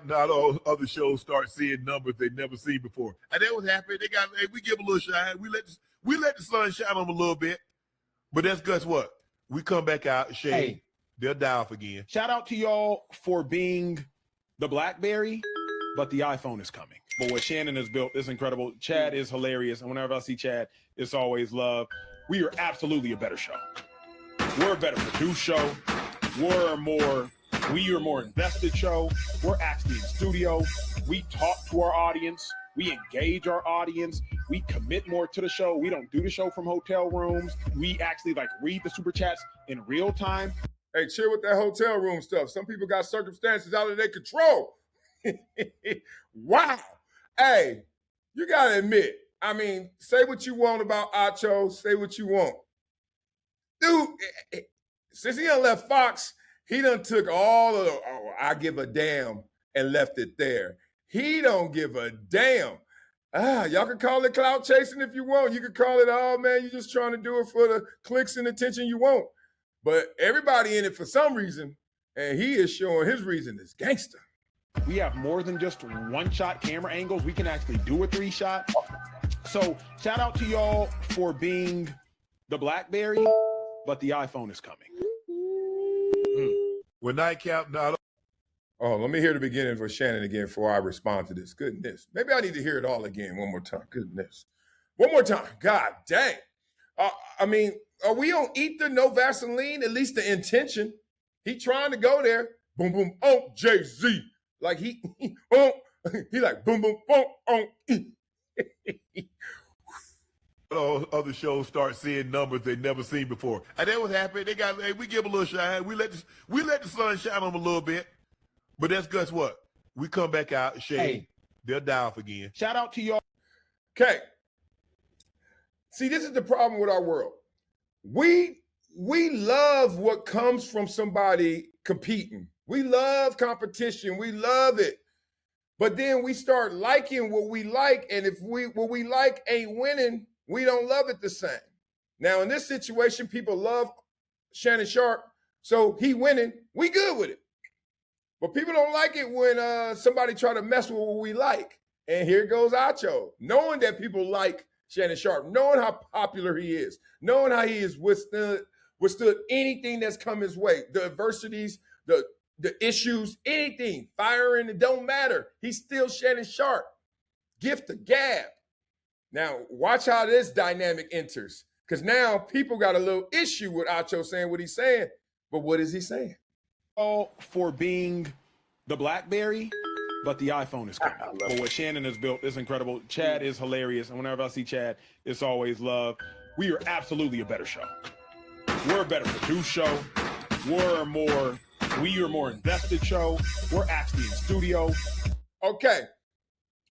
Now all other shows start seeing numbers they never seen before, and that was happening. They got, hey, we give a little shine. We let the sun shine on them a little bit, but that's guess what? We come back out, shade. Hey, they'll die off again. Shout out to y'all for being the BlackBerry, but the iPhone is coming. But what Shannon has built is incredible. Chad is hilarious, and whenever I see Chad, it's always love. We are absolutely a better show. We're a better produced show. We are more invested show. We're actually in the studio. We talk to our audience. We engage our audience. We commit more to the show. We don't do the show from hotel rooms. We actually read the super chats in real time. Hey, chill with that hotel room stuff. Some people got circumstances out of their control. Wow. Hey, you got to admit, I mean, say what you want about Acho. Say what you want. Dude, since he done left Fox, he done took all of the, I give a damn, and left it there. He don't give a damn. Y'all can call it clout chasing if you want. You can call it, oh, man, you're just trying to do it for the clicks and attention you want. But everybody in it for some reason, and he is showing his reason is gangster. We have more than just one-shot camera angles. We can actually do a 3-shot. So shout out to y'all for being the BlackBerry, but the iPhone is coming. When Nightcap, now. Oh, let me hear the beginning for Shannon again before I respond to this. Goodness. Maybe I need to hear it all again one more time. Goodness. One more time. God dang. I mean, are we on ether, no Vaseline? At least the intention. He trying to go there. Boom, boom, oh, Jay-Z. Like he like boom, boom, boom, oh. All other shows start seeing numbers they never seen before, and that was happening. They got, hey, we give a little shine. We let the sun shine on them a little bit, but that's guess what? We come back out, shade. Hey, they'll die off again. Shout out to y'all. Okay. See, this is the problem with our world. We love what comes from somebody competing. We love competition. We love it. But then we start liking what we like, and if what we like ain't winning, we don't love it the same. Now, in this situation, people love Shannon Sharpe, so he winning. We good with it. But people don't like it when somebody try to mess with what we like. And here goes Acho, knowing that people like Shannon Sharpe, knowing how popular he is, knowing how he has withstood anything that's come his way, the adversities, the issues, anything, firing, it don't matter. He's still Shannon Sharpe. Gift of gab. Now, watch how this dynamic enters, because now people got a little issue with Acho saying what he's saying. But what is he saying? All for being the BlackBerry, but the iPhone is coming. But what Shannon has built is incredible. Chad is hilarious, and whenever I see Chad, it's always love. We are absolutely a better show. We're a better produced show. We are more invested show. We're actually in the studio. Okay.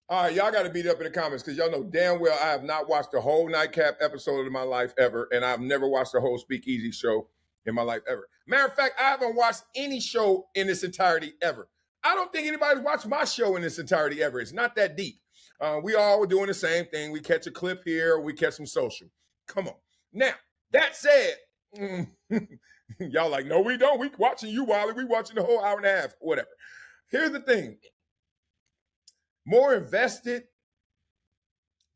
All right, y'all got to beat up in the comments because y'all know damn well I have not watched the whole Nightcap episode of my life ever, and I've never watched the whole Speakeasy show in my life ever. Matter of fact, I haven't watched any show in its entirety ever. I don't think anybody's watched my show in its entirety ever. It's not that deep. We all were doing the same thing. We catch a clip here, or we catch some social. Come on. Now, that said, y'all like, no, we don't. We watching you, Wiley. We watching the whole hour and a half, whatever. Here's the thing. More invested,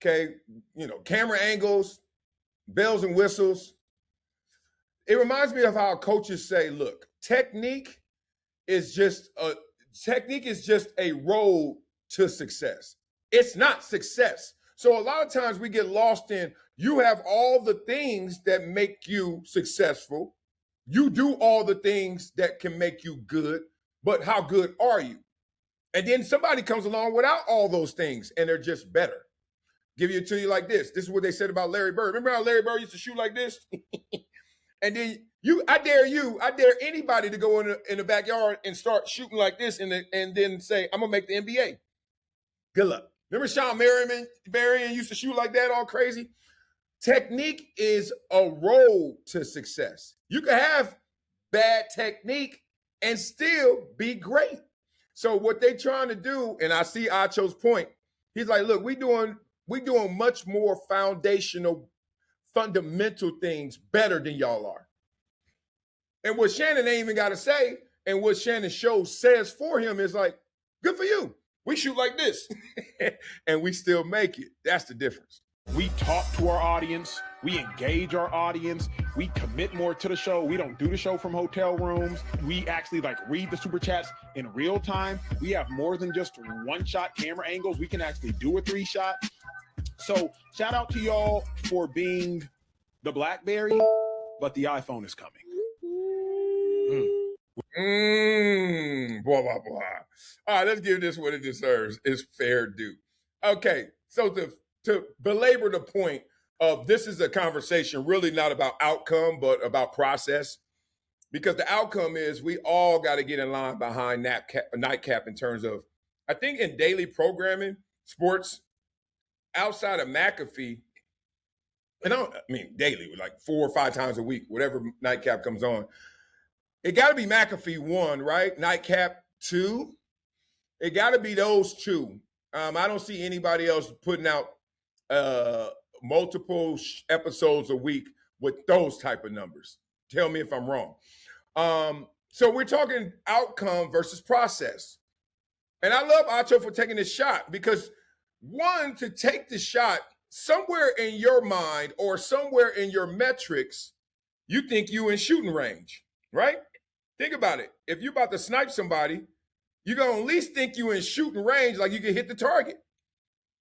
okay, camera angles, bells and whistles. It reminds me of how coaches say, look, technique is just a road to success. It's not success. So a lot of times we get lost in, you have all the things that make you successful. You do all the things that can make you good, but how good are you? And then somebody comes along without all those things, and they're just better. Give it to you like this. This is what they said about Larry Bird. Remember how Larry Bird used to shoot like this? And then I dare anybody to go in the backyard and start shooting like this and then say, I'm going to make the NBA. Good luck. Remember Sean Marion used to shoot like that all crazy? Technique is a road to success. You can have bad technique and still be great. So what they trying to do, and I see Acho's point, he's like, look, we doing much more foundational, fundamental things better than y'all are. And what Shannon ain't even got to say, and what Shannon's show says for him is like, Good for you. We shoot like this and we still make it. That's the difference. We talk to our audience. We engage our audience. We commit more to the show. We don't do the show from hotel rooms. We actually read the super chats in real time. We have more than just one-shot camera angles. We can actually do a 3-shot. So shout out to y'all for being the BlackBerry, but the iPhone is coming. Blah, blah, blah. All right, let's give this what it deserves. It's fair due. Okay, so to belabor the point of this is a conversation really not about outcome, but about process. Because the outcome is we all got to get in line behind Nightcap in terms of, I think in daily programming, sports, outside of McAfee, and daily, like 4 or 5 times a week, whatever Nightcap comes on. It got to be McAfee 1, right? Nightcap 2. It got to be those 2. I don't see anybody else putting out multiple episodes a week with those type of numbers. Tell me if I'm wrong. So we're talking outcome versus process. And I love Acho for taking this shot because, one, to take the shot, somewhere in your mind or somewhere in your metrics, you think you in shooting range, right? Think about it. If you're about to snipe somebody, you're going to at least think you in shooting range, like you can hit the target.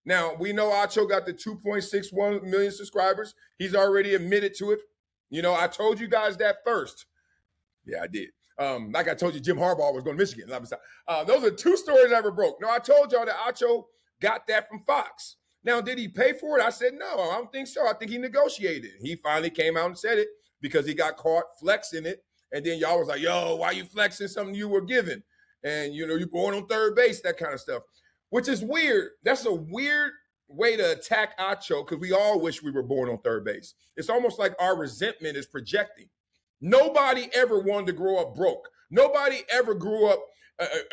Now, we know Acho got the 2.61 million subscribers. He's already admitted to it. You know, I told you guys that first. Yeah, I did. Like I told you, Jim Harbaugh was going to Michigan. Those are 2 stories I ever broke. No, I told y'all that Acho got that from Fox. Now, did he pay for it? I said, no, I don't think so. I think he negotiated. He finally came out and said it because he got caught flexing it. And then y'all was like, yo, why you flexing something you were given? And, you know, you're going on third base, that kind of stuff, which is weird. That's a weird way to attack Acho because we all wish we were born on third base. It's almost like our resentment is projecting. Nobody ever wanted to grow up broke. Nobody ever grew up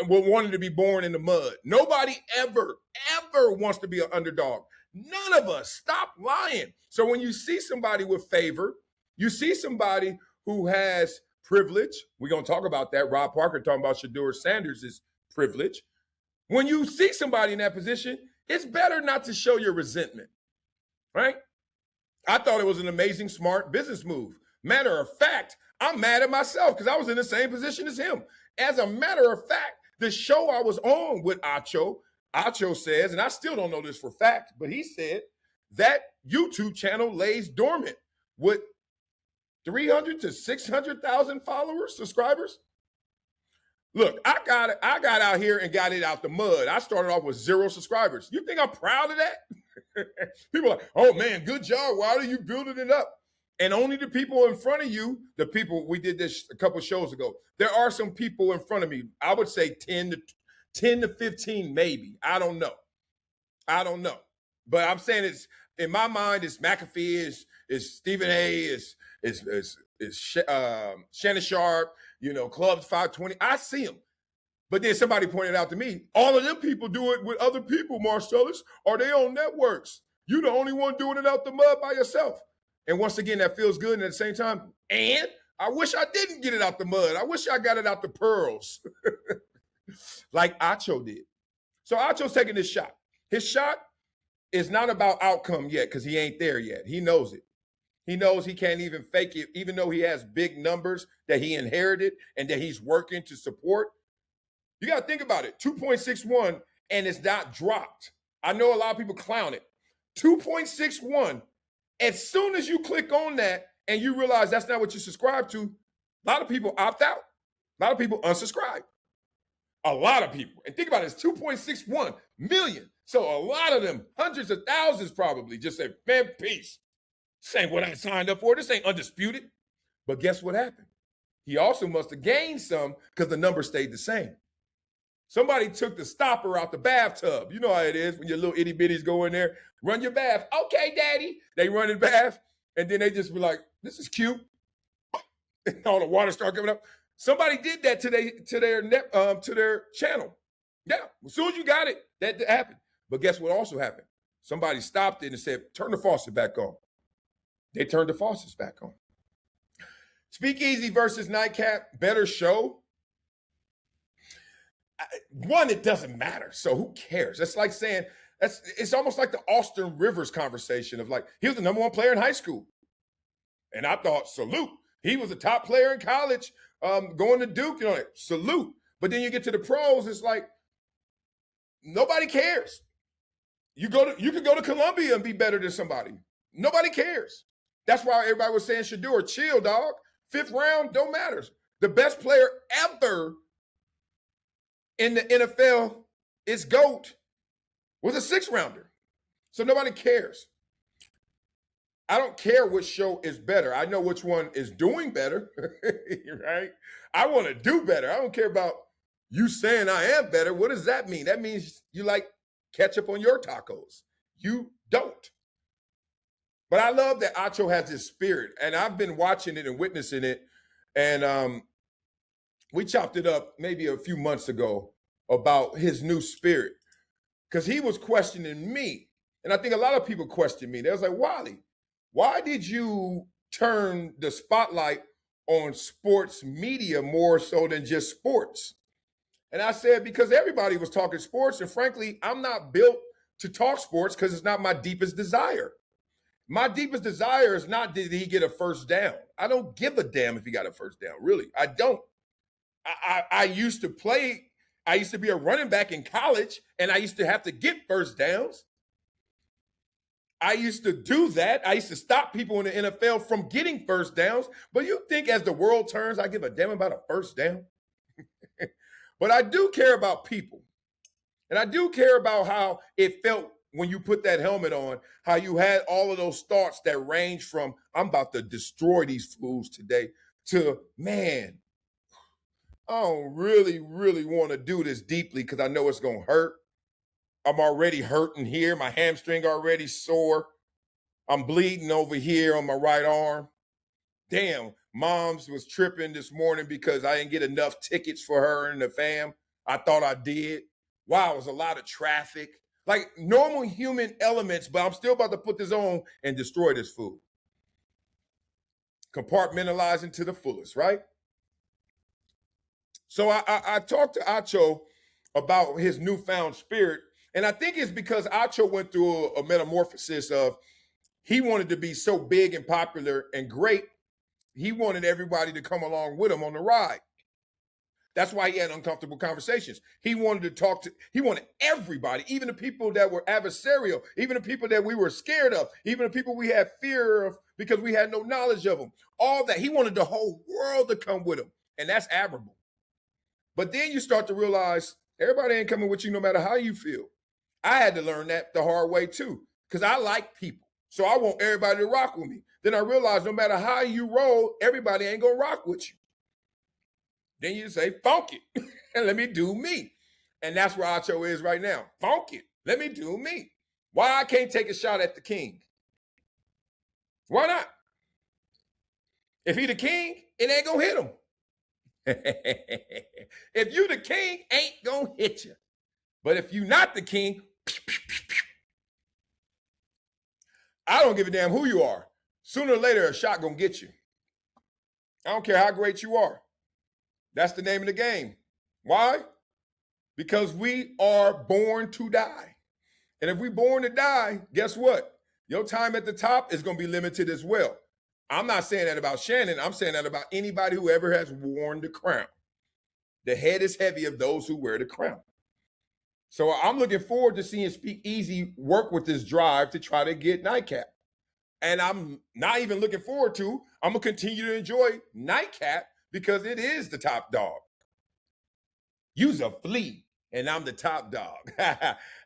wanted to be born in the mud. Nobody ever wants to be an underdog. None of us. Stop lying. So when you see somebody with favor, you see somebody who has privilege. We're going to talk about that. Rob Parker talking about Shedeur Sanders' privilege. When you see somebody in that position, it's better not to show your resentment, right? I thought it was an amazing, smart business move. Matter of fact, I'm mad at myself because I was in the same position as him. As a matter of fact, the show I was on with Acho says, and I still don't know this for fact, but he said that YouTube channel lays dormant with 300 to 600,000 followers, subscribers. Look, I got out here and got it out the mud. I started off with 0 subscribers. You think I'm proud of that? People are like, oh man, good job. Why are you building it up? And only the people in front of you, the people, we did this a couple shows ago. There are some people in front of me. I would say 10 to 15, maybe. I don't know. But I'm saying it's, in my mind, it's McAfee, is Stephen A, is Shannon Sharpe, you know, Clubs 520. I see them. But then somebody pointed out to me, all of them people do it with other people, Marcellus, or they on networks. You the only one doing it out the mud by yourself. And once again, that feels good. And at the same time, and I wish I didn't get it out the mud. I wish I got it out the pearls like Acho did. So Acho's taking this shot. His shot is not about outcome yet because he ain't there yet. He knows it. He knows he can't even fake it, even though he has big numbers that he inherited and that he's working to support. You got to think about it. 2.61, and it's not dropped. I know a lot of people clown it. 2.61. As soon as you click on that and you realize that's not what you subscribe to, a lot of people opt out. A lot of people unsubscribe. A lot of people. And think about it, it's 2.61 million. So a lot of them, hundreds of thousands probably, just say, man, peace. This ain't what I signed up for. This ain't undisputed. But guess what happened? He also must have gained some because the number stayed the same. Somebody took the stopper out the bathtub. You know how it is when your little itty bitties go in there, run your bath. Okay, daddy. They run in the bath, and then they just be like, this is cute. And all the water start coming up. Somebody did that to their channel. Yeah, as soon as you got it, that happened. But guess what also happened? Somebody stopped it and said, turn the faucet back on. They turned the faucets back on. Speakeasy versus Nightcap, better show. one, it doesn't matter. So who cares? That's like saying, it's almost like the Austin Rivers conversation of like, he was the number one player in high school. And I thought, salute. He was a top player in college, going to Duke, you know, like, salute. But then you get to the pros, it's like, nobody cares. You could go to Columbia and be better than somebody. Nobody cares. That's why everybody was saying Shador, chill, dog. 5th round, don't matter. The best player ever in the NFL is GOAT, was a 6th rounder. So nobody cares. I don't care which show is better. I know which one is doing better, right? I want to do better. I don't care about you saying I am better. What does that mean? That means you like ketchup on your tacos. You don't. But I love that Acho has this spirit, and I've been watching it and witnessing it. And we chopped it up maybe a few months ago about his new spirit, because he was questioning me. And I think a lot of people questioned me. They was like, Wiley, why did you turn the spotlight on sports media more so than just sports? And I said, because everybody was talking sports, and frankly, I'm not built to talk sports because it's not my deepest desire. My deepest desire is not, did he get a first down? I don't give a damn if he got a first down, really. I don't. I used to play, I used to be a running back in college, and I used to have to get first downs. I used to do that. I used to stop people in the NFL from getting first downs. But you think as the world turns, I give a damn about a first down? But I do care about people. And I do care about how it felt when you put that helmet on, how you had all of those thoughts that range from, I'm about to destroy these fools today, to, man, I don't really want to do this deeply because I know it's going to hurt. I'm already hurting here. My hamstring already sore. I'm bleeding over here on my right arm. Damn, Mom's was tripping this morning because I didn't get enough tickets for her and the fam. I thought I did. Wow, it was a lot of traffic. Like normal human elements, but I'm still about to put this on and destroy this food. Compartmentalizing to the fullest, right? So I talked to Acho about his newfound spirit, and I think it's because Acho went through a metamorphosis of, he wanted to be so big and popular and great, he wanted everybody to come along with him on the ride. That's why he had uncomfortable conversations. He wanted he wanted everybody, even the people that were adversarial, even the people that we were scared of, even the people we had fear of because we had no knowledge of them. All that, he wanted the whole world to come with him, and that's admirable. But then you start to realize everybody ain't coming with you no matter how you feel. I had to learn that the hard way too, because I like people. So I want everybody to rock with me. Then I realized no matter how you roll, everybody ain't gonna rock with you. Then you say, funk it, and let me do me. And that's where Acho is right now. Funk it, let me do me. Why I can't take a shot at the king? Why not? If he the king, it ain't gonna hit him. If you the king, ain't gonna hit you. But if you not the king, I don't give a damn who you are. Sooner or later, a shot gonna get you. I don't care how great you are. That's the name of the game. Why? Because we are born to die. And if we born to die, guess what? Your time at the top is going to be limited as well. I'm not saying that about Shannon. I'm saying that about anybody who ever has worn the crown. The head is heavy of those who wear the crown. So I'm looking forward to seeing Speak Easy work with this drive to try to get Nightcap. And I'm not even looking forward to, I'm going to continue to enjoy Nightcap because it is the top dog. You's a flea, and I'm the top dog.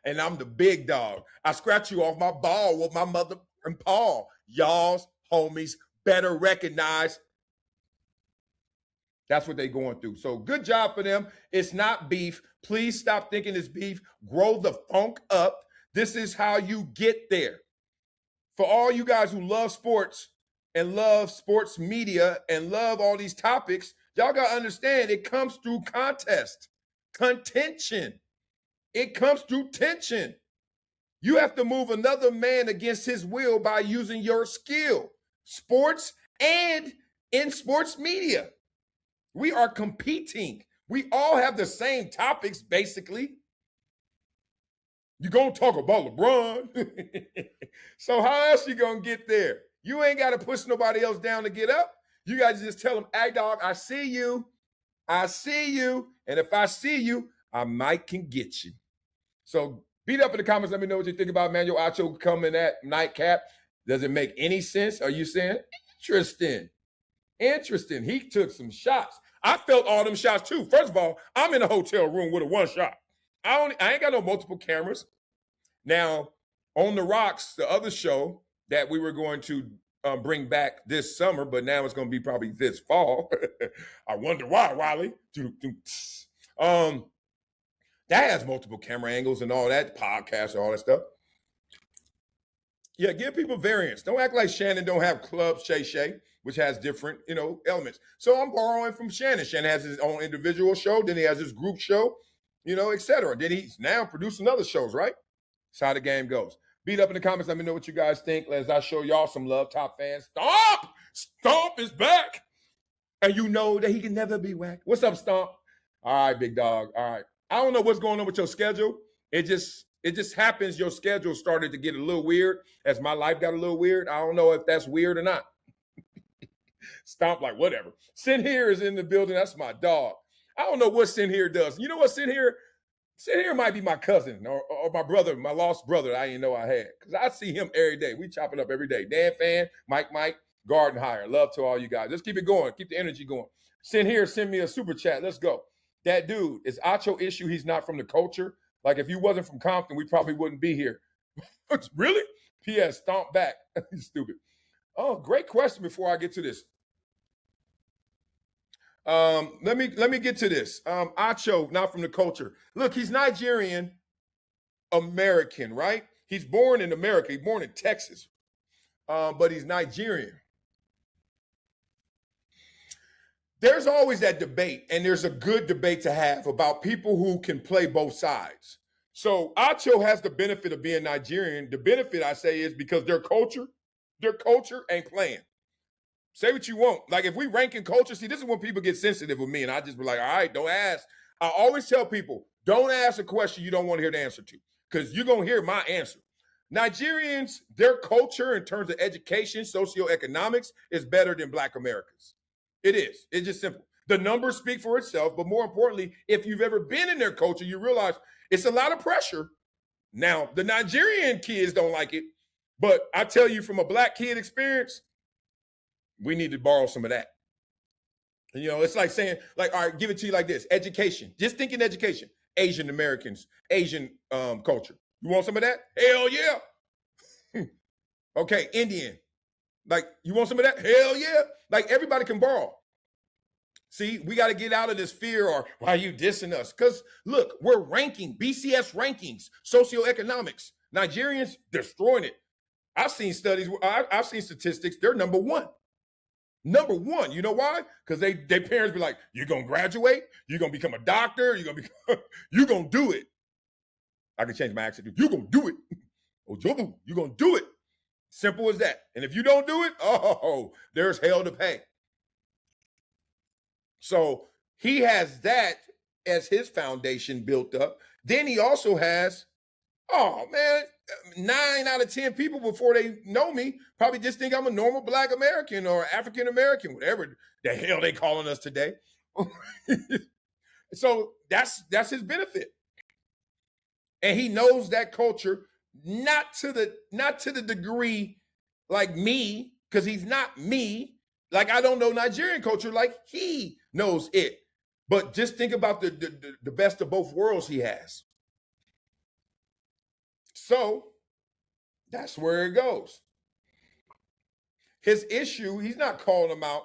And I'm the big dog. I scratch you off my ball with my mother and paw. Y'all's homies better recognize. That's what they're going through. So good job for them. It's not beef. Please stop thinking it's beef. Grow the funk up. This is how you get there. For all you guys who love sports and love sports media and love all these topics, y'all got to understand it comes through contest, contention. It comes through tension. You have to move another man against his will by using your skill. Sports and in sports media. We are competing. We all have the same topics, basically. You're going to talk about LeBron. So how else you going to get there? You ain't got to push nobody else down to get up. You got to just tell them, hey, dog, I see you. I see you. And if I see you, I might can get you. So beat up in the comments. Let me know what you think about Emmanuel Acho coming at Nightcap. Does it make any sense? Are you saying, interesting? Interesting. He took some shots. I felt all them shots too. First of all, I'm in a hotel room with a one shot. I ain't got no multiple cameras. Now, on the Rocks, the other show that we were going to bring back this summer, but now it's going to be probably this fall. I wonder why, Wiley. That has multiple camera angles and all that, podcasts and all that stuff. Yeah, give people variants. Don't act like Shannon don't have Club Shay Shay, which has different, elements. So I'm borrowing from Shannon. Shannon has his own individual show. Then he has his group show, et cetera. Then he's now producing other shows, right? That's how the game goes. Beat up in the comments. Let me know what you guys think as I show y'all some love, top fans. Stomp! Stomp is back. And you know that he can never be whacked. What's up, Stomp? All right, big dog. All right. I don't know what's going on with your schedule. It just happens your schedule started to get a little weird as my life got a little weird. I don't know if that's weird or not. Stomp like, whatever. Sin Here is in the building. That's my dog. I don't know what Sin Here does. You know what Sin Here? Sin Here might be my cousin or my brother, my lost brother I didn't know I had. Because I see him every day. We chop it up every day. Dan Fan, Mike, Garden Hire. Love to all you guys. Let's keep it going. Keep the energy going. Sin Here, send me a super chat. Let's go. That dude, is Acho issue he's not from the culture? Like if you wasn't from Compton, we probably wouldn't be here. Really? P.S. Stomp back. Stupid. Oh, great question before I get to this. Let me get to this. Acho, not from the culture. Look, he's Nigerian American, right? He's born in America. He's born in Texas, but he's Nigerian. There's always that debate, and there's a good debate to have about people who can play both sides. So Acho has the benefit of being Nigerian. The benefit, I say, is because their culture ain't playing. Say what you want. Like if we rank in culture, see, this is when people get sensitive with me, and I just be like, all right, don't ask. I always tell people, don't ask a question you don't want to hear the answer to, because you're going to hear my answer. Nigerians, their culture in terms of education, socioeconomics, is better than Black Americans. It is. It's just simple. The numbers speak for itself, but more importantly, if you've ever been in their culture, you realize it's a lot of pressure. Now, the Nigerian kids don't like it, but I tell you from a Black kid experience, we need to borrow some of that. It's like saying, like, all right, give it to you like this. Education. Just think in education. Asian Americans, Asian culture. You want some of that? Hell yeah. Okay, Indian. Like, you want some of that? Hell yeah. Like, everybody can borrow. See, we got to get out of this fear or why are you dissing us? Because, look, we're ranking, BCS rankings, socioeconomics. Nigerians, destroying it. I've seen studies, I've seen statistics, they're number one. Number one. You know why? Because their parents be like, you're going to graduate, you're going to become a doctor, you're going to do it. I can change my accent. You're going to do it. Ojobu, you're going to do it. Simple as that. And if you don't do it, there's hell to pay. So he has that as his foundation built up. Then he also has, 9 out of 10 people before they know me probably just think I'm a normal Black American or African American, whatever the hell they calling us today. So that's his benefit. And he knows that culture, not to the degree like me, because he's not me. Like I don't know Nigerian culture like he knows it. But just think about the best of both worlds he has. So that's where it goes. His issue, he's not calling him out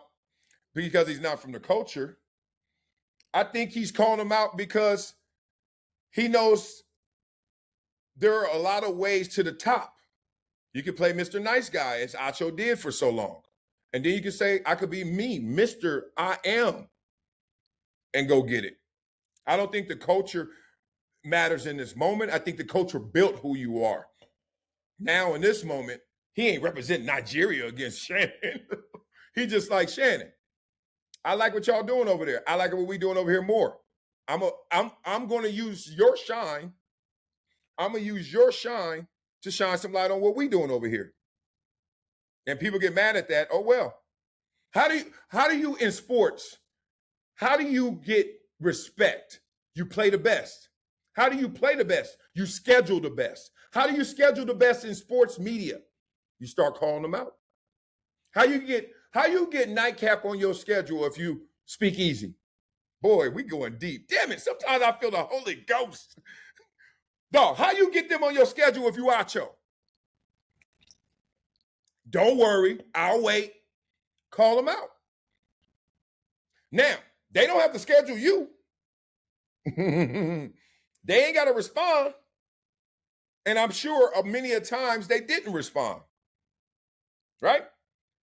because he's not from the culture. I think he's calling him out because he knows there are a lot of ways to the top. You can play Mr. Nice Guy, as Acho did for so long. And then you can say, I could be me, Mr. I Am, and go get it. I don't think the culture matters in this moment. I think the culture built who you are. Now, in this moment, he ain't representing Nigeria against Shannon. He just like, Shannon, I like what y'all doing over there. I like what we doing over here more. I'm going to use your shine. I'm going to use your shine to shine some light on what we doing over here. And people get mad at that. Oh, well. How do you in sports, how do you get respect? You play the best. How do you play the best? You schedule the best. How do you schedule the best in sports media? You start calling them out. How you get Nightcap on your schedule if you speak easy? Boy, we going deep. Damn it, sometimes I feel the Holy Ghost. Dog, how you get them on your schedule if you Acho? Don't worry, I'll wait. Call them out. Now, they don't have to schedule you. They ain't got to respond. And I'm sure many a times they didn't respond. Right?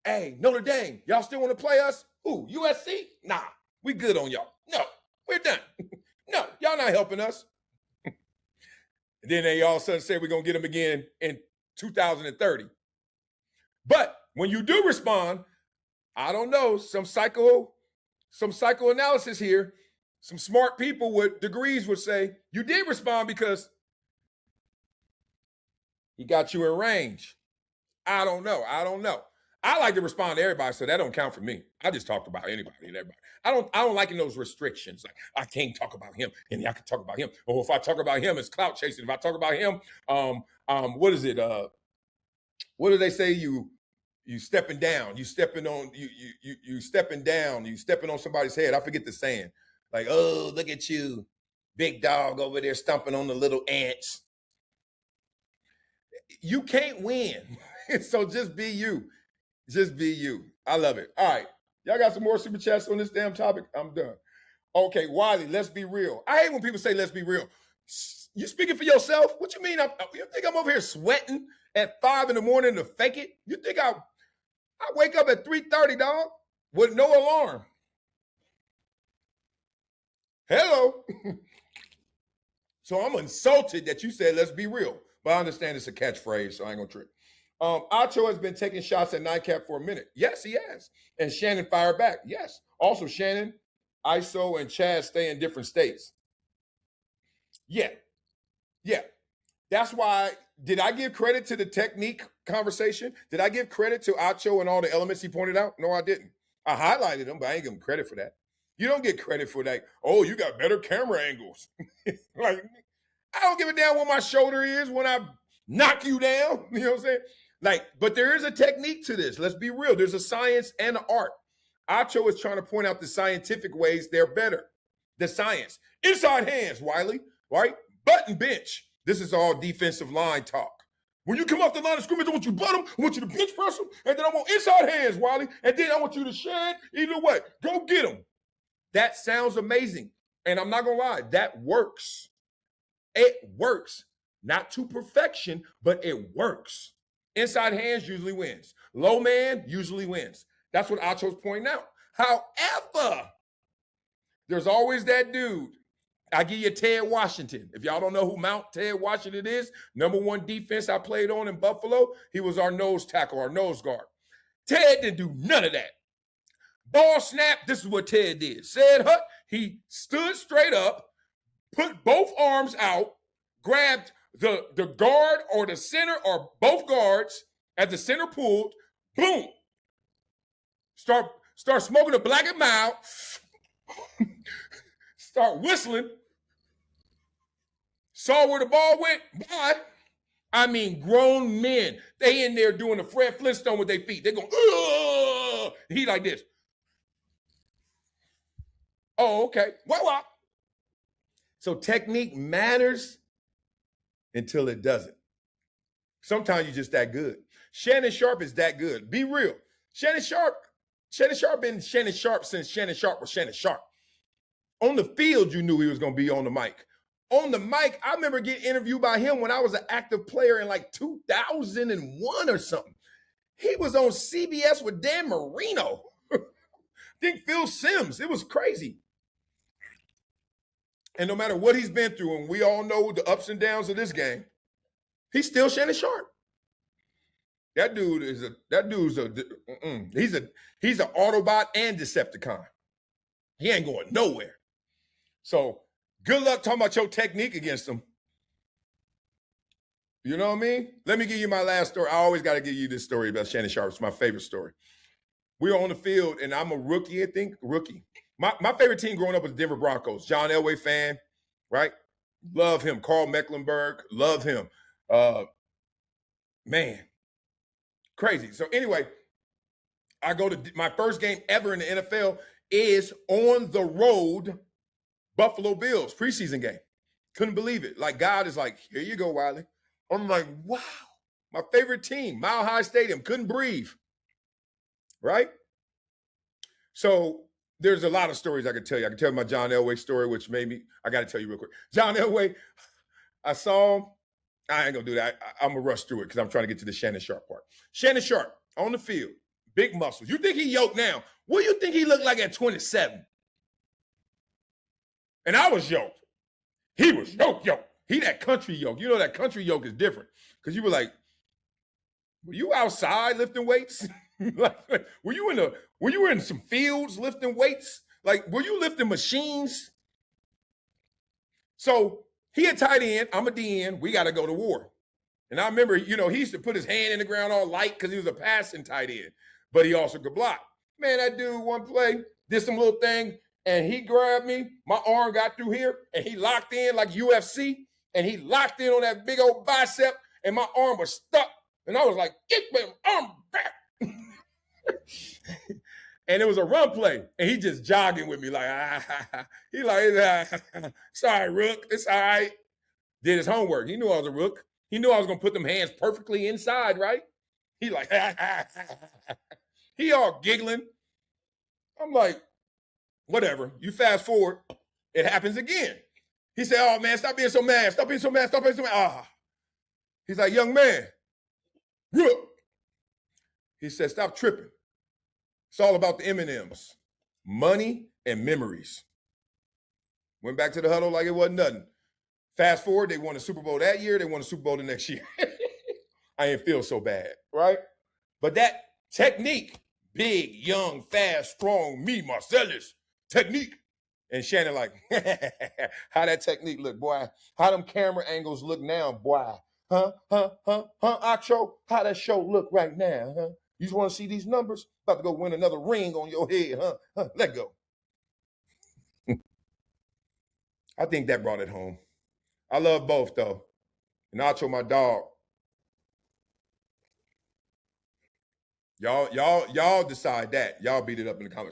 Hey, Notre Dame, y'all still want to play us? Who, USC? Nah, we good on y'all. No, we're done. No, y'all not helping us. And then they all of a sudden say we're going to get them again in 2030. But when you do respond, I don't know, some psychoanalysis here, some smart people with degrees would say, you did respond because he got you in range. I don't know. I like to respond to everybody, so that don't count for me. I just talked about anybody and everybody. I don't like in those restrictions. Like, I can't talk about him, and I can talk about him. Or if I talk about him, it's clout chasing. If I talk about him, what is it? What do they say? You stepping down. You stepping on. You stepping down. You stepping on somebody's head. I forget the saying. Like, oh, look at you, big dog over there stomping on the little ants. You can't win. So just be you. Just be you. I love it. All right. Y'all got some more super chats on this damn topic? I'm done. Okay, Wiley, let's be real. I hate when people say let's be real. You speaking for yourself? What you mean? You think I'm over here sweating at 5 a.m. to fake it? You think I wake up at 3:30, dog, with no alarm? Hello. So I'm insulted that you said let's be real. But I understand it's a catchphrase, so I ain't gonna trip. Acho has been taking shots at Nightcap for a minute. Yes, he has. And Shannon fired back. Yes. Also, Shannon, ISO, and Chad stay in different states. Yeah. That's why, did I give credit to the technique conversation? Did I give credit to Acho and all the elements he pointed out? No, I didn't. I highlighted them, but I ain't give him credit for that. You don't get credit for that. Oh, you got better camera angles. Like, I don't give a damn what my shoulder is when I knock you down. You know what I'm saying? Like, but there is a technique to this. Let's be real. There's a science and an art. Acho is trying to point out the scientific ways they're better. The science. Inside hands, Wiley, right? Button bench. This is all defensive line talk. When you come off the line of scrimmage, I want you to butt them, I want you to bench press them, and then I want inside hands, Wiley, and then I want you to shed. Either way, go get them. That sounds amazing. And I'm not going to lie, that works. It works. Not to perfection, but it works. Inside hands usually wins. Low man usually wins. That's what Acho's pointing out. However, there's always that dude. I give you Ted Washington. If y'all don't know who Mount Ted Washington is, #1 defense I played on in Buffalo, he was our nose tackle, our nose guard. Ted didn't do none of that. Ball snap, this is what Ted did. Said, he stood straight up, put both arms out, grabbed the guard or the center or both guards at the center pulled, boom. Start smoking a black and mild, start whistling, saw where the ball went, bye. I mean, grown men, they in there doing the Fred Flintstone with their feet. They going, ugh. He like this. Oh, okay. What? So technique matters until it doesn't. Sometimes you're just that good. Shannon Sharpe is that good. Be real. Shannon Sharpe been Shannon Sharpe since Shannon Sharpe was Shannon Sharpe. On the field, you knew he was going to be on the mic. On the mic, I remember getting interviewed by him when I was an active player in like 2001 or something. He was on CBS with Dan Marino. I think Phil Simms. It was crazy. And no matter what he's been through, and we all know the ups and downs of this game, he's still Shannon Sharpe. He's an Autobot and Decepticon. He ain't going nowhere. So Good luck talking about your technique against them. You know what I mean? Let me give you my last story. I always got to give you this story about Shannon Sharpe. It's my favorite story. We were on the field, and I'm a rookie, I think. Rookie. My favorite team growing up was the Denver Broncos. John Elway fan, right? Love him. Carl Mecklenburg, love him. Man, crazy. So anyway, I go to my first game ever in the NFL is on the road, Buffalo Bills, preseason game. Couldn't believe it. Like, God is like, here you go, Wiley. I'm like, wow, my favorite team, Mile High Stadium, couldn't breathe, right? So there's a lot of stories I could tell you. I could tell my John Elway story, which made me, I got to tell you real quick. John Elway, I saw him. I ain't going to do that. I'm going to rush through it because I'm trying to get to the Shannon Sharpe part. Shannon Sharpe on the field, big muscles. You think he yoked now? What do you think he looked like at 27? And I was yoked. He was yoked. He that country yoke. You know that country yoke is different because you were like, were you outside lifting weights? Like, were you in some fields lifting weights? Like, were you lifting machines? So he a tight end. I'm a DN. We got to go to war. And I remember, he used to put his hand in the ground all light because he was a passing tight end, but he also could block. Man, that dude one play did some little thing, and he grabbed me. My arm got through here, and he locked in like UFC, and he locked in on that big old bicep, and my arm was stuck. And I was like, get my arm back. And it was a run play, and he just jogging with me like, he like, it's all right, Rook, it's all right. Did his homework. He knew I was a Rook. He knew I was going to put them hands perfectly inside, right? He like, he all giggling. I'm like, whatever. You fast forward, it happens again. He said, oh, man, stop being so mad. Stop being so mad. Stop being so mad. He's like, young man, Rook. He said, stop tripping. It's all about the M&Ms, money and memories. Went back to the huddle like it wasn't nothing. Fast forward, they won the Super Bowl that year. They won the Super Bowl the next year. I didn't feel so bad, right? But that technique, big, young, fast, strong, me, Marcellus, technique. And Shannon like, how that technique look, boy? How them camera angles look now, boy? Huh, Acho? How that show look right now, huh? You just want to see these numbers? About to go win another ring on your head, huh? Let go. I think that brought it home. I love both, though. And Acho, my dog. Y'all decide that. Y'all beat it up in the comments.